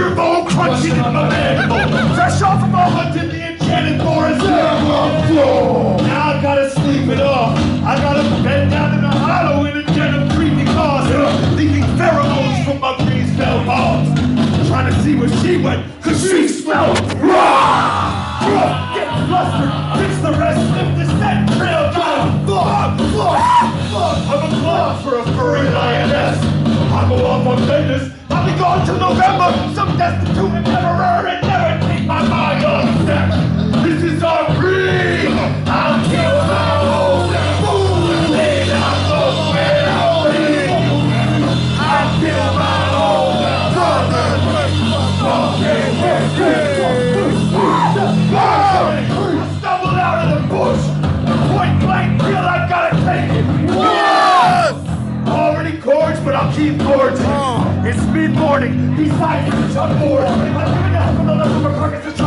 your bone crunching in my mandible. Fresh off of a hunt in the enchanted forest. Now I gotta sleep it off. I gotta bend down in the hollow in a den of creepy claws, leaving pheromones from my green spell balls. Trying to see where she went, cause she smelled raw. Get flustered, fix the rest, lift the scent trail down. I'm a glove for a furry lioness. I'll go off on business. I'll be gone till November. Some destitute and never and never keep my mind on sex. This is our breed. I'll kill my own fool. I'm the way I'll leave. I'll kill my own brother. I stumbled out of the bush. Point blank feel I gotta take it. Already gorged, but I'll keep gorging. It's mid-morning. These side units on board. I'm giving out from the left of a carcass.